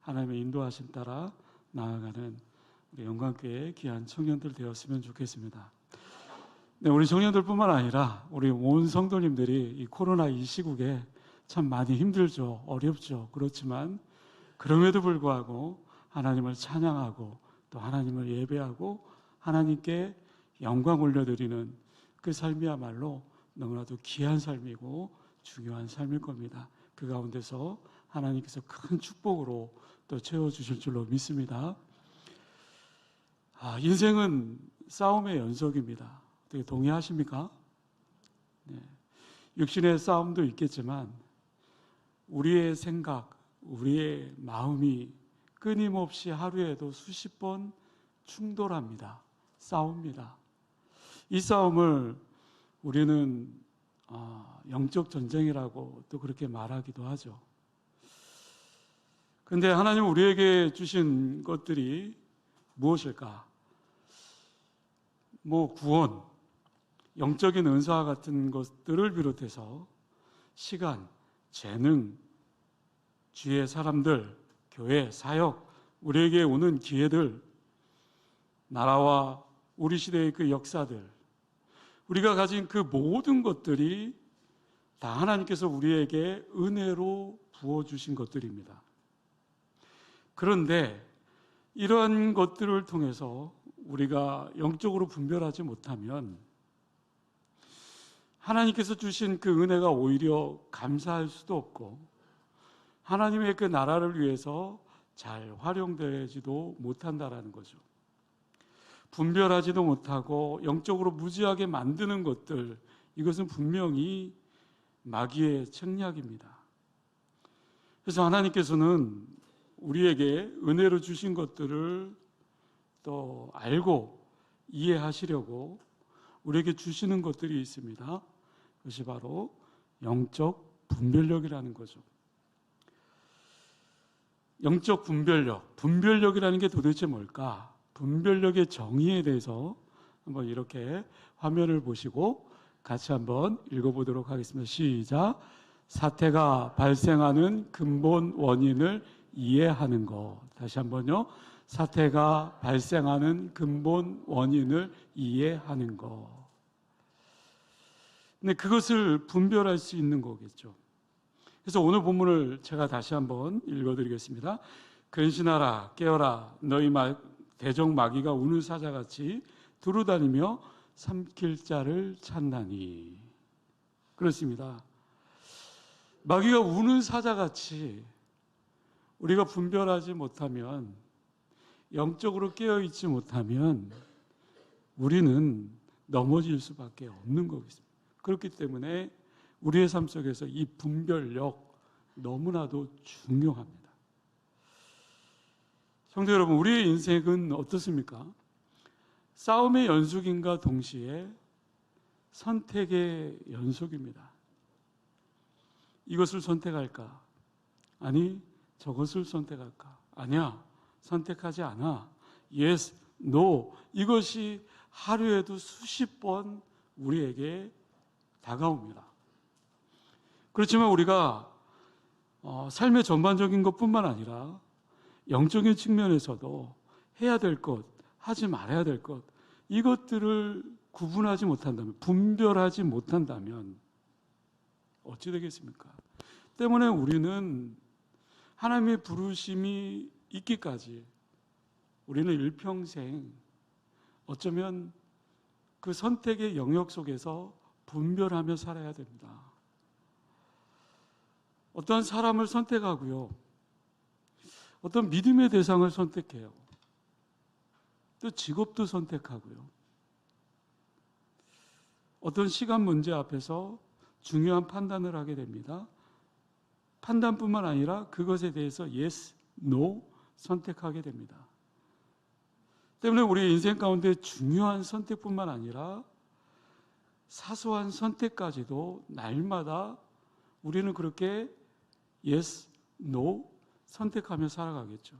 하나님의 인도하심 따라 나아가는 우리 영광교회 귀한 청년들 되었으면 좋겠습니다. 네, 우리 청년들뿐만 아니라 우리 온 성도님들이 이 코로나 이 시국에 참 많이 힘들죠. 어렵죠. 그렇지만 그럼에도 불구하고 하나님을 찬양하고 또 하나님을 예배하고 하나님께 영광 올려드리는 그 삶이야말로 너무나도 귀한 삶이고 중요한 삶일 겁니다. 그 가운데서 하나님께서 큰 축복으로 또 채워주실 줄로 믿습니다. 인생은 싸움의 연속입니다. 어떻게 동의하십니까? 네. 육신의 싸움도 있겠지만 우리의 생각, 우리의 마음이 끊임없이 하루에도 수십 번 충돌합니다. 싸웁니다. 이 싸움을 우리는 영적 전쟁이라고 또 그렇게 말하기도 하죠. 그런데 하나님 우리에게 주신 것들이 무엇일까? 구원, 영적인 은사와 같은 것들을 비롯해서 시간, 재능, 주위의 사람들, 교회, 사역, 우리에게 오는 기회들, 나라와 우리 시대의 그 역사들, 우리가 가진 그 모든 것들이 다 하나님께서 우리에게 은혜로 부어주신 것들입니다. 그런데 이러한 것들을 통해서 우리가 영적으로 분별하지 못하면 하나님께서 주신 그 은혜가 오히려 감사할 수도 없고 하나님의 그 나라를 위해서 잘 활용되지도 못한다라는 거죠. 분별하지도 못하고 영적으로 무지하게 만드는 것들, 이것은 분명히 마귀의 책략입니다. 그래서 하나님께서는 우리에게 은혜로 주신 것들을 또 알고 이해하시려고 우리에게 주시는 것들이 있습니다. 그것이 바로 영적 분별력이라는 거죠. 영적 분별력, 분별력이라는 게 도대체 뭘까? 분별력의 정의에 대해서 한번 이렇게 화면을 보시고 같이 한번 읽어보도록 하겠습니다. 시작. 사태가 발생하는 근본 원인을 이해하는 것. 다시 한번요. 사태가 발생하는 근본 원인을 이해하는 것. 근데 그것을 분별할 수 있는 거겠죠. 그래서 오늘 본문을 제가 다시 한번 읽어드리겠습니다. 근신하라, 깨어라, 너희 대적 마귀가 우는 사자같이 두루다니며 삼킬 자를 찾나니. 그렇습니다. 마귀가 우는 사자같이 우리가 분별하지 못하면, 영적으로 깨어있지 못하면 우리는 넘어질 수밖에 없는 거겠습니다. 그렇기 때문에 우리의 삶 속에서 이 분별력 너무나도 중요합니다. 성도 여러분, 우리의 인생은 어떻습니까? 싸움의 연속인가 동시에 선택의 연속입니다. 이것을 선택할까? 아니, 저것을 선택할까? 아니야, 선택하지 않아. Yes, no. 이것이 하루에도 수십 번 우리에게 다가옵니다. 그렇지만 우리가 삶의 전반적인 것뿐만 아니라 영적인 측면에서도 해야 될 것, 하지 말아야 될 것, 이것들을 구분하지 못한다면, 분별하지 못한다면 어찌 되겠습니까? 때문에 우리는 하나님의 부르심이 있기까지 우리는 일평생 어쩌면 그 선택의 영역 속에서 분별하며 살아야 됩니다. 어떤 사람을 선택하고요, 어떤 믿음의 대상을 선택해요. 또 직업도 선택하고요. 어떤 시간 문제 앞에서 중요한 판단을 하게 됩니다. 판단뿐만 아니라 그것에 대해서 yes, no 선택하게 됩니다. 때문에 우리 인생 가운데 중요한 선택뿐만 아니라 사소한 선택까지도 날마다 우리는 그렇게 yes, no 선택하며 살아가겠죠.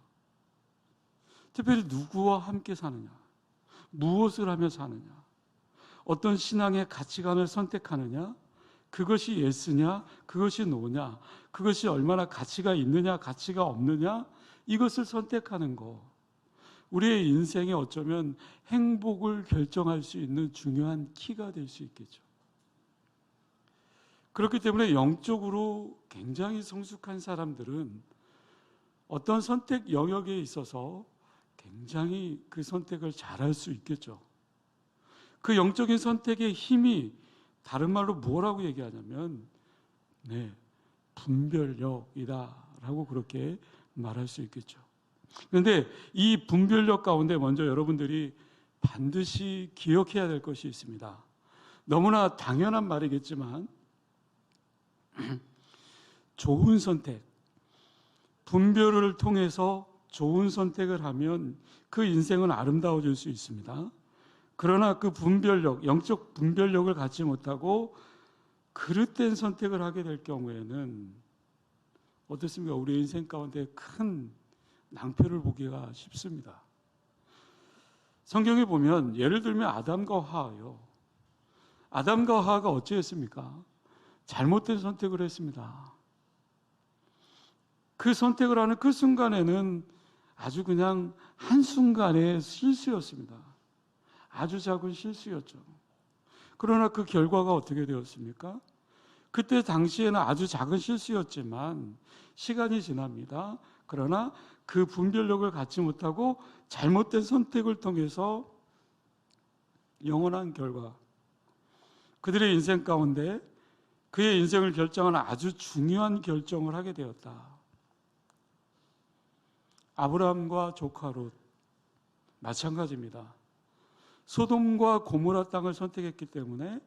특별히 누구와 함께 사느냐, 무엇을 하며 사느냐, 어떤 신앙의 가치관을 선택하느냐, 그것이 예스냐, 그것이 노냐, 그것이 얼마나 가치가 있느냐, 가치가 없느냐, 이것을 선택하는 거, 우리의 인생에 어쩌면 행복을 결정할 수 있는 중요한 키가 될 수 있겠죠. 그렇기 때문에 영적으로 굉장히 성숙한 사람들은 어떤 선택 영역에 있어서 굉장히 그 선택을 잘할 수 있겠죠. 그 영적인 선택의 힘이 다른 말로 뭐라고 얘기하냐면 분별력이다라고 그렇게 말할 수 있겠죠. 그런데 이 분별력 가운데 먼저 여러분들이 반드시 기억해야 될 것이 있습니다. 너무나 당연한 말이겠지만 좋은 선택, 분별을 통해서 좋은 선택을 하면 그 인생은 아름다워질 수 있습니다. 그러나 그 분별력, 영적 분별력을 갖지 못하고 그릇된 선택을 하게 될 경우에는 어떻습니까? 우리 인생 가운데 큰 낭패를 보기가 쉽습니다. 성경에 보면 예를 들면 아담과 하와요. 아담과 하와가 어찌했습니까? 잘못된 선택을 했습니다. 그 선택을 하는 그 순간에는 아주 그냥 한순간의 실수였습니다. 아주 작은 실수였죠. 그러나 그 결과가 어떻게 되었습니까? 그때 당시에는 아주 작은 실수였지만 시간이 지납니다. 그러나 그 분별력을 갖지 못하고 잘못된 선택을 통해서 영원한 결과, 그들의 인생 가운데 그의 인생을 결정하는 아주 중요한 결정을 하게 되었다. 아브라함과 조카 롯 마찬가지입니다. 소돔과 고모라 땅을 선택했기 때문에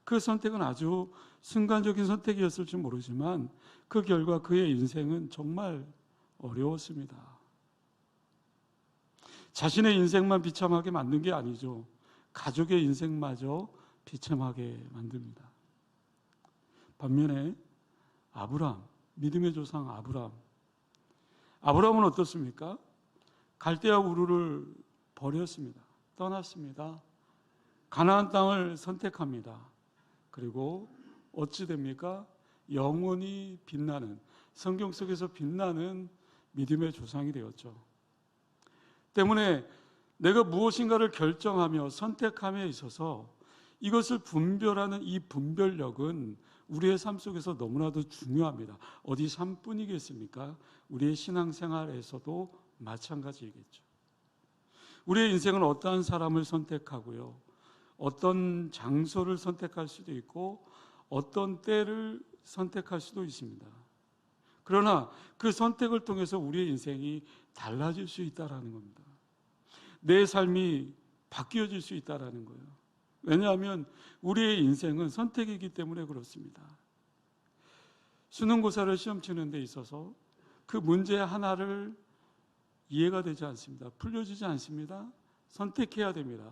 그 선택은 아주 순간적인 선택이었을지 모르지만 그 결과 그의 인생은 정말 어려웠습니다. 자신의 인생만 비참하게 만든 게 아니죠. 가족의 인생마저 비참하게 만듭니다. 반면에 아브라함, 믿음의 조상 아브라함은 어떻습니까? 갈대아 우르를 버렸습니다. 떠났습니다. 가나안 땅을 선택합니다. 그리고 어찌 됩니까? 영원히 빛나는, 성경 속에서 빛나는 믿음의 조상이 되었죠. 때문에 내가 무엇인가를 결정하며 선택함에 있어서 이것을 분별하는 이 분별력은 우리의 삶 속에서 너무나도 중요합니다. 어디 삶뿐이겠습니까? 우리의 신앙생활에서도 마찬가지이겠죠. 우리의 인생은 어떠한 사람을 선택하고요, 어떤 장소를 선택할 수도 있고 어떤 때를 선택할 수도 있습니다. 그러나 그 선택을 통해서 우리의 인생이 달라질 수 있다는 겁니다. 내 삶이 바뀌어질 수 있다는 거예요. 왜냐하면 우리의 인생은 선택이기 때문에 그렇습니다. 수능고사를 시험 치는 데 있어서 그 문제 하나를 이해가 되지 않습니다. 풀려지지 않습니다. 선택해야 됩니다.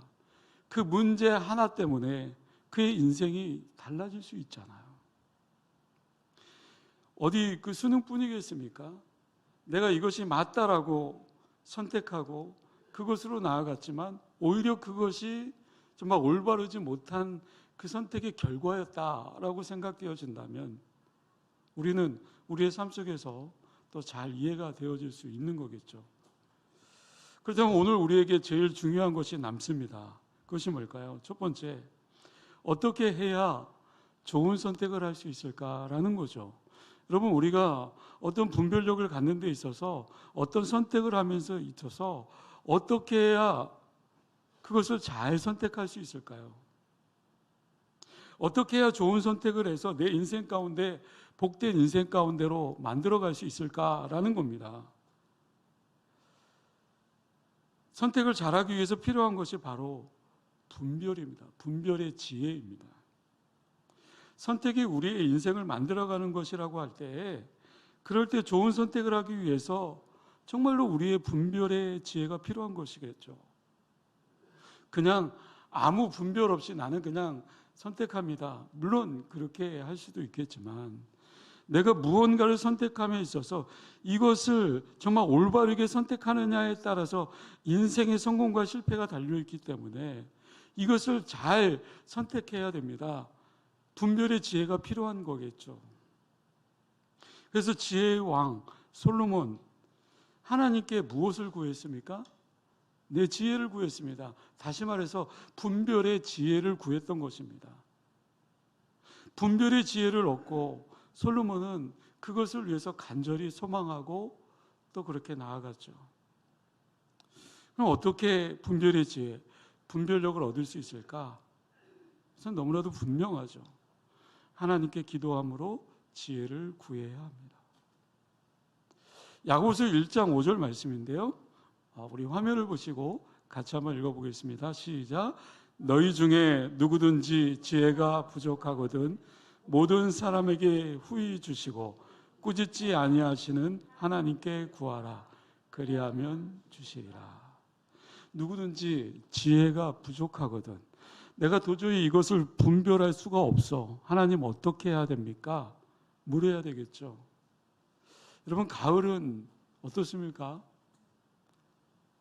그 문제 하나 때문에 그의 인생이 달라질 수 있잖아요. 어디 그 수능뿐이겠습니까? 내가 이것이 맞다라고 선택하고 그것으로 나아갔지만 오히려 그것이 정말 올바르지 못한 그 선택의 결과였다라고 생각되어진다면 우리는 우리의 삶 속에서 또 잘 이해가 되어질 수 있는 거겠죠. 그렇다면 오늘 우리에게 제일 중요한 것이 남습니다. 그것이 뭘까요? 첫 번째, 어떻게 해야 좋은 선택을 할 수 있을까라는 거죠. 여러분, 우리가 어떤 분별력을 갖는 데 있어서 어떤 선택을 하면서 있어서 어떻게 해야 그것을 잘 선택할 수 있을까요? 어떻게 해야 좋은 선택을 해서 내 인생 가운데 복된 인생 가운데로 만들어갈 수 있을까라는 겁니다. 선택을 잘하기 위해서 필요한 것이 바로 분별입니다. 분별의 지혜입니다. 선택이 우리의 인생을 만들어가는 것이라고 할 때, 그럴 때 좋은 선택을 하기 위해서 정말로 우리의 분별의 지혜가 필요한 것이겠죠. 그냥 아무 분별 없이 나는 그냥 선택합니다. 물론 그렇게 할 수도 있겠지만 내가 무언가를 선택함에 있어서 이것을 정말 올바르게 선택하느냐에 따라서 인생의 성공과 실패가 달려있기 때문에 이것을 잘 선택해야 됩니다. 분별의 지혜가 필요한 거겠죠. 그래서 지혜의 왕 솔로몬, 하나님께 무엇을 구했습니까? 내 지혜를 구했습니다. 다시 말해서 분별의 지혜를 구했던 것입니다. 분별의 지혜를 얻고 솔로몬은 그것을 위해서 간절히 소망하고 또 그렇게 나아갔죠. 그럼 어떻게 분별의 지혜, 분별력을 얻을 수 있을까? 그것은 너무나도 분명하죠. 하나님께 기도함으로 지혜를 구해야 합니다. 야고보서 1장 5절 말씀인데요. 우리 화면을 보시고 같이 한번 읽어보겠습니다. 시작. 너희 중에 누구든지 지혜가 부족하거든 모든 사람에게 후히 주시고 꾸짖지 아니하시는 하나님께 구하라. 그리하면 주시리라. 누구든지 지혜가 부족하거든 내가 도저히 이것을 분별할 수가 없어. 하나님 어떻게 해야 됩니까? 물어야 되겠죠. 여러분, 가을은 어떻습니까?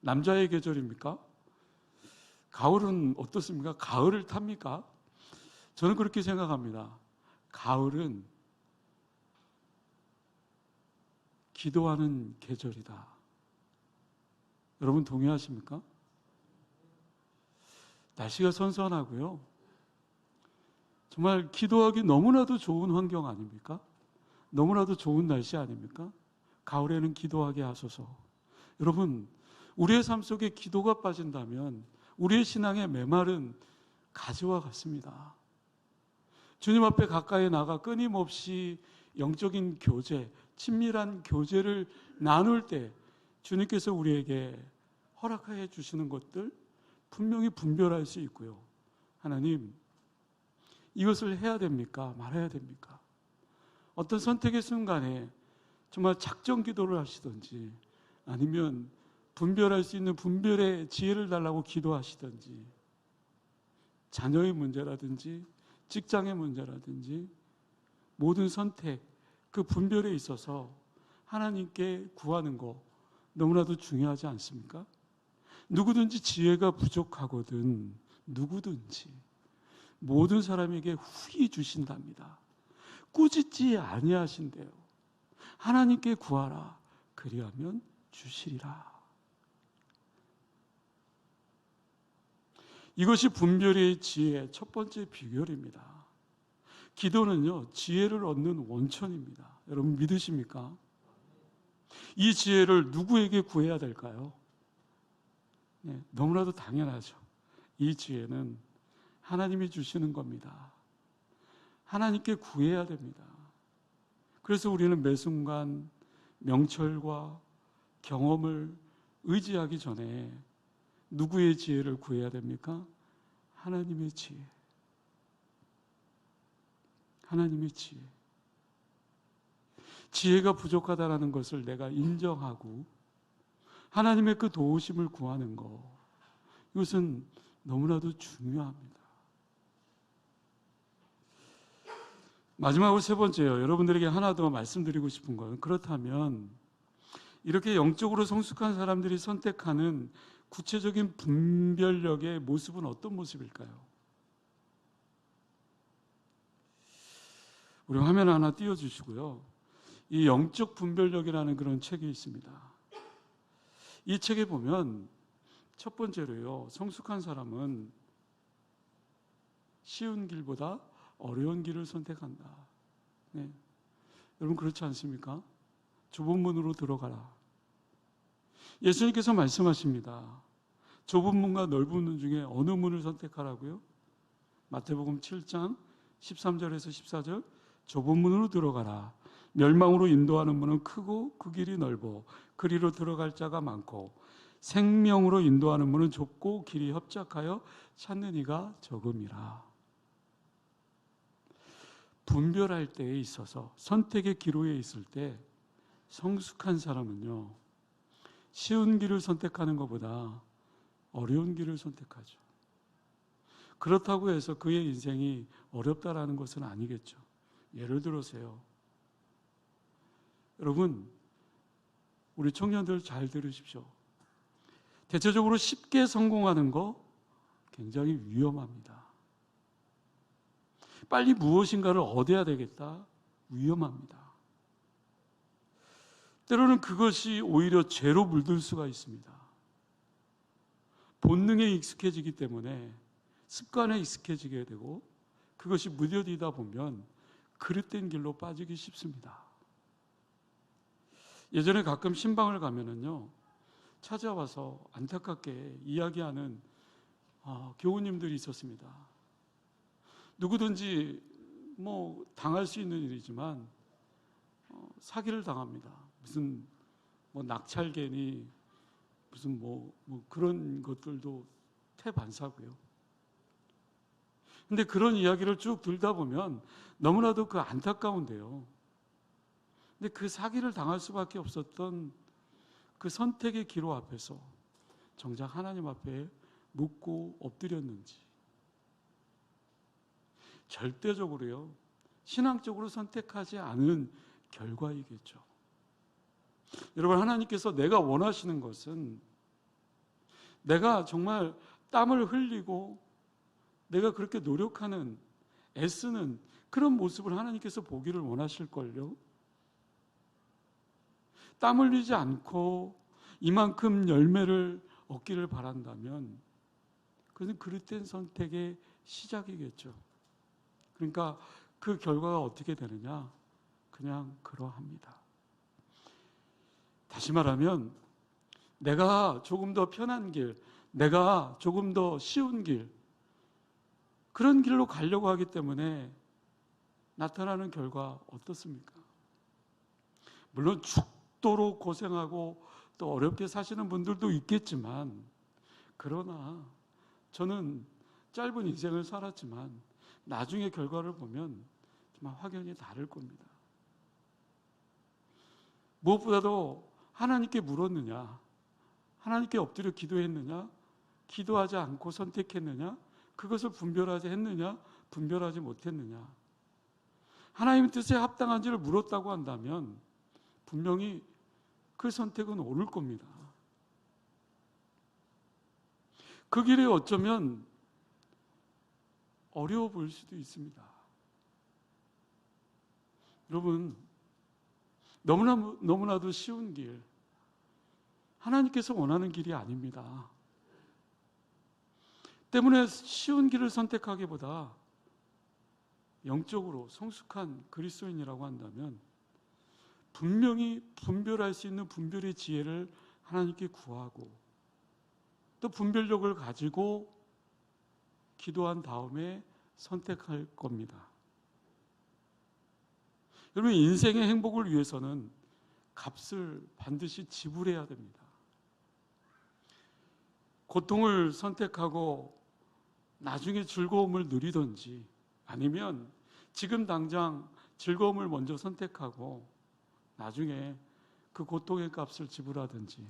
남자의 계절입니까? 가을은 어떻습니까? 가을을 탑니까? 저는 그렇게 생각합니다. 가을은 기도하는 계절이다. 여러분 동의하십니까? 날씨가 선선하고요. 정말 기도하기 너무나도 좋은 환경 아닙니까? 너무나도 좋은 날씨 아닙니까? 가을에는 기도하게 하소서. 여러분, 우리의 삶 속에 기도가 빠진다면 우리의 신앙의 메말은 가지와 같습니다. 주님 앞에 가까이 나가 끊임없이 영적인 교제, 친밀한 교제를 나눌 때 주님께서 우리에게 허락해 주시는 것들 분명히 분별할 수 있고요. 하나님, 이것을 해야 됩니까? 말아야 됩니까? 어떤 선택의 순간에 정말 작정 기도를 하시든지 아니면 분별할 수 있는 분별의 지혜를 달라고 기도하시든지 자녀의 문제라든지 직장의 문제라든지 모든 선택, 그 분별에 있어서 하나님께 구하는 거 너무나도 중요하지 않습니까? 누구든지 지혜가 부족하거든 누구든지 모든 사람에게 후히 주신답니다. 꾸짖지 아니하신대요. 하나님께 구하라. 그리하면 주시리라. 이것이 분별의 지혜의 첫 번째 비결입니다. 기도는요, 지혜를 얻는 원천입니다. 여러분 믿으십니까? 이 지혜를 누구에게 구해야 될까요? 네, 너무나도 당연하죠. 이 지혜는 하나님이 주시는 겁니다. 하나님께 구해야 됩니다. 그래서 우리는 매 순간 명철과 경험을 의지하기 전에 누구의 지혜를 구해야 됩니까? 하나님의 지혜. 하나님의 지혜. 지혜가 부족하다는 것을 내가 인정하고 하나님의 그 도우심을 구하는 것, 이것은 너무나도 중요합니다. 마지막으로 세 번째요. 여러분들에게 하나 더 말씀드리고 싶은 건, 그렇다면 이렇게 영적으로 성숙한 사람들이 선택하는 구체적인 분별력의 모습은 어떤 모습일까요? 우리 화면 하나 띄워주시고요. 이 영적 분별력이라는 그런 책이 있습니다. 이 책에 보면 첫 번째로요, 성숙한 사람은 쉬운 길보다 어려운 길을 선택한다. 네. 여러분 그렇지 않습니까? 좁은 문으로 들어가라. 예수님께서 말씀하십니다. 좁은 문과 넓은 문 중에 어느 문을 선택하라고요? 마태복음 7장 13절에서 14절, 좁은 문으로 들어가라. 멸망으로 인도하는 문은 크고 그 길이 넓어 그리로 들어갈 자가 많고 생명으로 인도하는 문은 좁고 길이 협착하여 찾는 이가 적음이라. 분별할 때에 있어서 선택의 기로에 있을 때 성숙한 사람은요, 쉬운 길을 선택하는 것보다 어려운 길을 선택하죠. 그렇다고 해서 그의 인생이 어렵다라는 것은 아니겠죠. 예를 들어서요, 여러분 우리 청년들 잘 들으십시오. 대체적으로 쉽게 성공하는 거 굉장히 위험합니다. 빨리 무엇인가를 얻어야 되겠다, 위험합니다. 때로는 그것이 오히려 죄로 물들 수가 있습니다. 본능에 익숙해지기 때문에 습관에 익숙해지게 되고 그것이 무뎌지다 보면 그릇된 길로 빠지기 쉽습니다. 예전에 가끔 신방을 가면은요, 찾아와서 안타깝게 이야기하는 교우님들이 있었습니다. 누구든지 뭐 당할 수 있는 일이지만 사기를 당합니다. 무슨 뭐 낙찰개니 무슨 뭐 그런 것들도 태반사고요. 근데 그런 이야기를 쭉 들다 보면 너무나도 그 안타까운데요. 근데 그 사기를 당할 수밖에 없었던 그 선택의 기로 앞에서 정작 하나님 앞에 묻고 엎드렸는지, 절대적으로요, 신앙적으로 선택하지 않은 결과이겠죠. 여러분, 하나님께서 내가 원하시는 것은 내가 정말 땀을 흘리고 내가 그렇게 노력하는, 애쓰는 그런 모습을 하나님께서 보기를 원하실걸요. 땀 흘리지 않고 이만큼 열매를 얻기를 바란다면 그것은 그릇된 선택의 시작이겠죠. 그러니까 그 결과가 어떻게 되느냐? 그냥 그러합니다. 다시 말하면 내가 조금 더 편한 길, 내가 조금 더 쉬운 길, 그런 길로 가려고 하기 때문에 나타나는 결과 어떻습니까? 물론 죽도록 고생하고 또 어렵게 사시는 분들도 있겠지만, 그러나 저는 짧은 인생을 살았지만 나중에 결과를 보면 정말 확연히 다를 겁니다. 무엇보다도 하나님께 물었느냐, 하나님께 엎드려 기도했느냐, 기도하지 않고 선택했느냐, 그것을 분별하지 했느냐, 분별하지 못했느냐. 하나님의 뜻에 합당한지를 물었다고 한다면 분명히 그 선택은 옳을 겁니다. 그 길이 어쩌면 어려워 보일 수도 있습니다. 여러분, 너무나도 쉬운 길, 하나님께서 원하는 길이 아닙니다. 때문에 쉬운 길을 선택하기보다 영적으로 성숙한 그리스도인이라고 한다면 분명히 분별할 수 있는 분별의 지혜를 하나님께 구하고 또 분별력을 가지고 기도한 다음에 선택할 겁니다. 여러분, 인생의 행복을 위해서는 값을 반드시 지불해야 됩니다. 고통을 선택하고 나중에 즐거움을 누리든지, 아니면 지금 당장 즐거움을 먼저 선택하고 나중에 그 고통의 값을 지불하든지,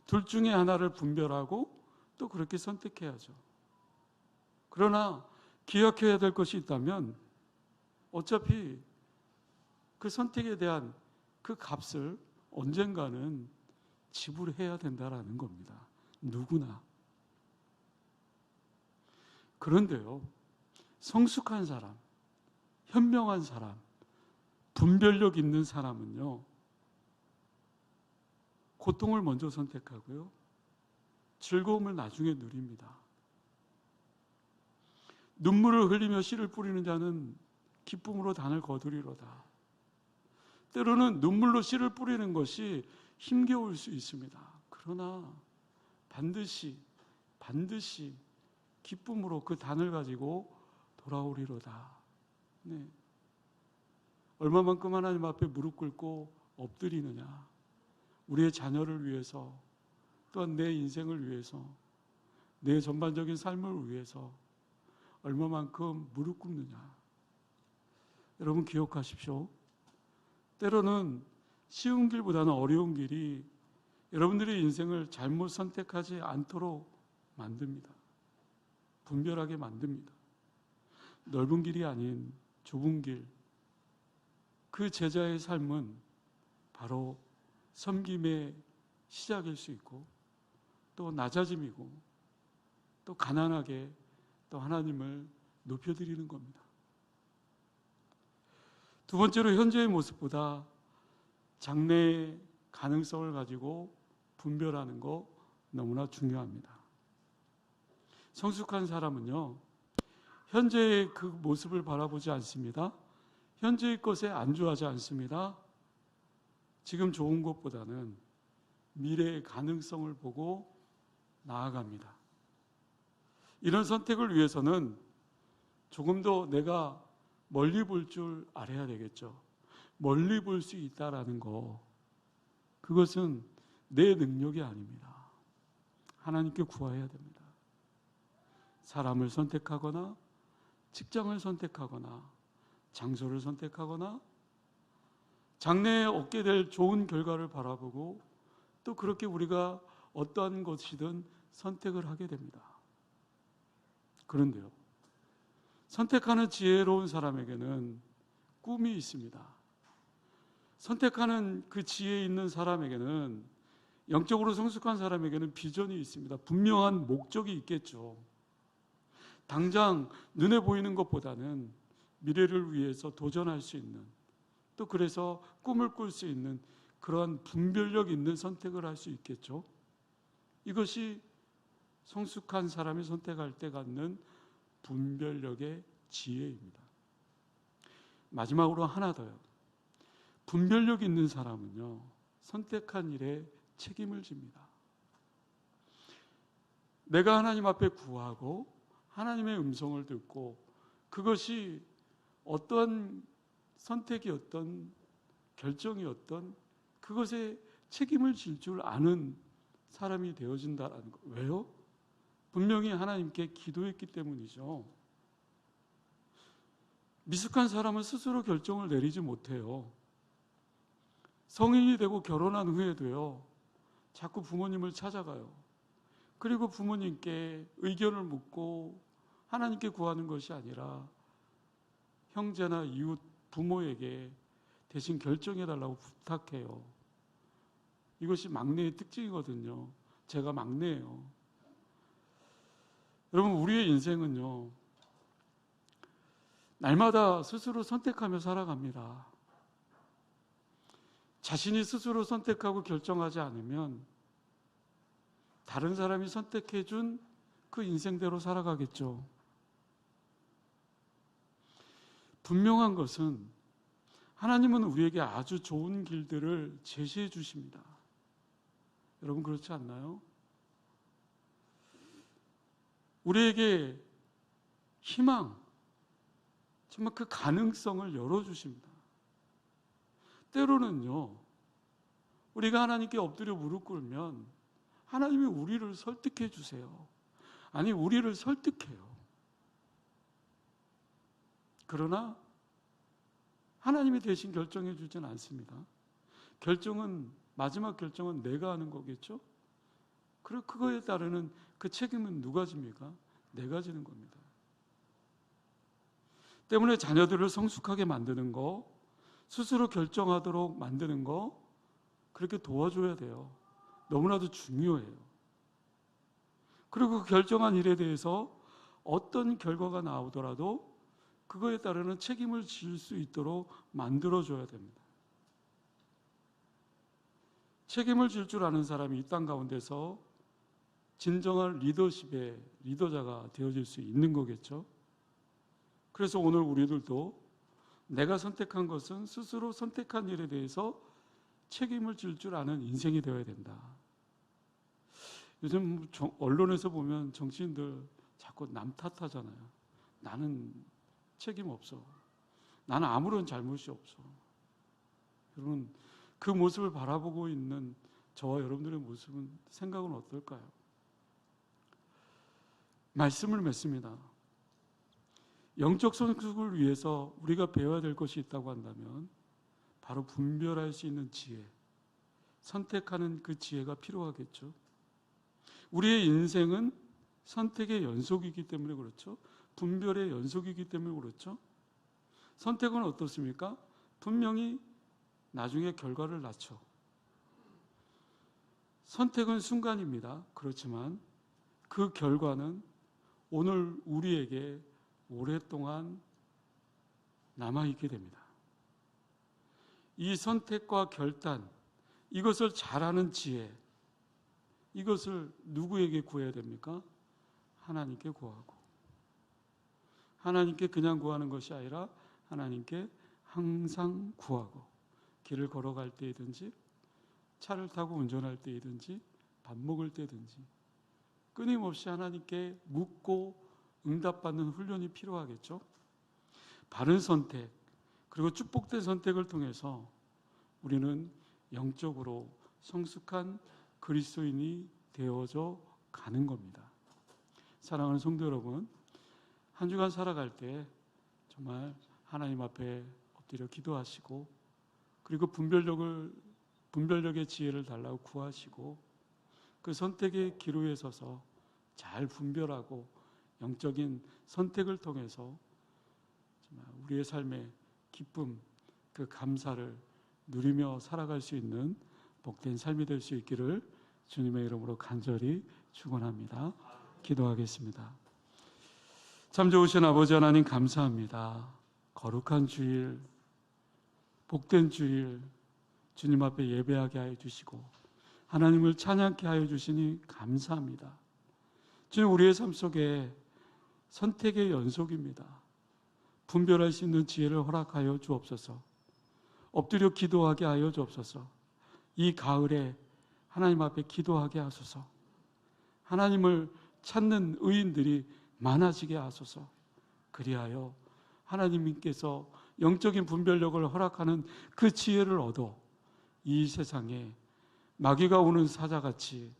둘 중에 하나를 분별하고 또 그렇게 선택해야죠. 그러나 기억해야 될 것이 있다면 어차피 그 선택에 대한 그 값을 언젠가는 지불해야 된다라는 겁니다. 누구나. 그런데요, 성숙한 사람, 현명한 사람, 분별력 있는 사람은요, 고통을 먼저 선택하고요, 즐거움을 나중에 누립니다. 눈물을 흘리며 씨를 뿌리는 자는 기쁨으로 단을 거두리로다. 때로는 눈물로 씨를 뿌리는 것이 힘겨울 수 있습니다. 그러나 반드시 기쁨으로 그 단을 가지고 돌아오리로다. 네. 얼마만큼 하나님 앞에 무릎 꿇고 엎드리느냐, 우리의 자녀를 위해서, 또한 내 인생을 위해서, 내 전반적인 삶을 위해서 얼마만큼 무릎 꿇느냐. 여러분, 기억하십시오. 때로는 쉬운 길보다는 어려운 길이 여러분들의 인생을 잘못 선택하지 않도록 만듭니다. 분별하게 만듭니다. 넓은 길이 아닌 좁은 길, 그 제자의 삶은 바로 섬김의 시작일 수 있고, 또 낮아짐이고, 또 가난하게 또 하나님을 높여드리는 겁니다. 두 번째로, 현재의 모습보다 장래의 가능성을 가지고 분별하는 거 너무나 중요합니다. 성숙한 사람은요, 현재의 그 모습을 바라보지 않습니다. 현재의 것에 안주하지 않습니다. 지금 좋은 것보다는 미래의 가능성을 보고 나아갑니다. 이런 선택을 위해서는 조금 더 내가 멀리 볼 줄 알아야 되겠죠. 멀리 볼 수 있다라는 거, 그것은 내 능력이 아닙니다. 하나님께 구해야 됩니다. 사람을 선택하거나 직장을 선택하거나 장소를 선택하거나 장래에 얻게 될 좋은 결과를 바라보고 또 그렇게 우리가 어떠한 것이든 선택을 하게 됩니다. 그런데요, 선택하는 지혜로운 사람에게는 꿈이 있습니다. 선택하는 그 지혜 있는 사람에게는, 영적으로 성숙한 사람에게는 비전이 있습니다. 분명한 목적이 있겠죠. 당장 눈에 보이는 것보다는 미래를 위해서 도전할 수 있는, 또 그래서 꿈을 꿀 수 있는 그러한 분별력 있는 선택을 할 수 있겠죠. 이것이 성숙한 사람이 선택할 때 갖는 분별력의 지혜입니다. 마지막으로 하나 더요. 분별력 있는 사람은요, 선택한 일에 책임을 집니다. 내가 하나님 앞에 구하고 하나님의 음성을 듣고 그것이 어떠한 선택이었던 결정이었던 그것에 책임을 질 줄 아는 사람이 되어진다는 거. 왜요? 분명히 하나님께 기도했기 때문이죠. 미숙한 사람은 스스로 결정을 내리지 못해요. 성인이 되고 결혼한 후에도요, 자꾸 부모님을 찾아가요. 그리고 부모님께 의견을 묻고 하나님께 구하는 것이 아니라 형제나 이웃, 부모에게 대신 결정해달라고 부탁해요. 이것이 막내의 특징이거든요. 제가 막내예요. 여러분, 우리의 인생은요, 날마다 스스로 선택하며 살아갑니다. 자신이 스스로 선택하고 결정하지 않으면 다른 사람이 선택해준 그 인생대로 살아가겠죠. 분명한 것은 하나님은 우리에게 아주 좋은 길들을 제시해 주십니다. 여러분, 그렇지 않나요? 우리에게 희망, 정말 그 가능성을 열어주십니다. 때로는요, 우리가 하나님께 엎드려 무릎 꿇으면 하나님이 우리를 설득해 주세요. 아니, 우리를 설득해요. 그러나 하나님이 대신 결정해 주진 않습니다. 마지막 결정은 내가 하는 거겠죠? 그리고 그거에 따르는 그 책임은 누가 집니까? 내가 지는 겁니다. 때문에 자녀들을 성숙하게 만드는 거, 스스로 결정하도록 만드는 거, 그렇게 도와줘야 돼요. 너무나도 중요해요. 그리고 그 결정한 일에 대해서 어떤 결과가 나오더라도 그거에 따르는 책임을 질 수 있도록 만들어줘야 됩니다. 책임을 질 줄 아는 사람이 이 땅 가운데서 진정한 리더십의 리더자가 되어질 수 있는 거겠죠. 그래서 오늘 우리들도 내가 선택한 것은 스스로 선택한 일에 대해서 책임을 질 줄 아는 인생이 되어야 된다. 요즘 언론에서 보면 정치인들 자꾸 남 탓하잖아요. 나는 책임 없어. 나는 아무런 잘못이 없어. 여러분, 그 모습을 바라보고 있는 저와 여러분들의 모습은, 생각은 어떨까요? 말씀을 맺습니다. 영적 성숙을 위해서 우리가 배워야 될 것이 있다고 한다면 바로 분별할 수 있는 지혜, 선택하는 그 지혜가 필요하겠죠. 우리의 인생은 선택의 연속이기 때문에 그렇죠. 분별의 연속이기 때문에 그렇죠. 선택은 어떻습니까? 분명히 나중에 결과를 낳죠. 선택은 순간입니다. 그렇지만 그 결과는 오늘 우리에게 오랫동안 남아있게 됩니다. 이 선택과 결단, 이것을 잘하는 지혜, 이것을 누구에게 구해야 됩니까? 하나님께 구하고, 하나님께 그냥 구하는 것이 아니라 하나님께 항상 구하고, 길을 걸어갈 때이든지 차를 타고 운전할 때이든지 밥 먹을 때든지 끊임없이 하나님께 묻고 응답받는 훈련이 필요하겠죠. 바른 선택, 그리고 축복된 선택을 통해서 우리는 영적으로 성숙한 그리스도인이 되어져 가는 겁니다. 사랑하는 성도 여러분, 한 주간 살아갈 때 정말 하나님 앞에 엎드려 기도하시고, 그리고 분별력의 지혜를 달라고 구하시고, 그 선택의 기로에 서서 잘 분별하고 영적인 선택을 통해서 정말 우리의 삶의 기쁨, 그 감사를 누리며 살아갈 수 있는 복된 삶이 될 수 있기를 주님의 이름으로 간절히 축원합니다. 기도하겠습니다. 참 좋으신 아버지 하나님, 감사합니다. 거룩한 주일, 복된 주일 주님 앞에 예배하게 하여 주시고 하나님을 찬양케 하여 주시니 감사합니다. 주님, 우리의 삶 속에 선택의 연속입니다. 분별할 수 있는 지혜를 허락하여 주옵소서. 엎드려 기도하게 하여 주옵소서. 이 가을에 하나님 앞에 기도하게 하소서. 하나님을 찾는 의인들이 많아지게 하소서. 그리하여 하나님께서 영적인 분별력을 허락하는 그 지혜를 얻어 이 세상에 마귀가 오는 사자같이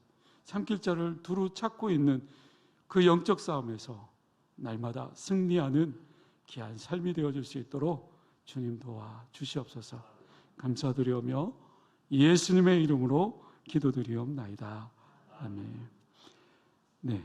삼킬자를 두루 찾고 있는 그 영적 싸움에서 날마다 승리하는 귀한 삶이 되어질 수 있도록 주님 도와 주시옵소서. 감사드리오며 예수님의 이름으로 기도드리옵나이다. 아멘. 네.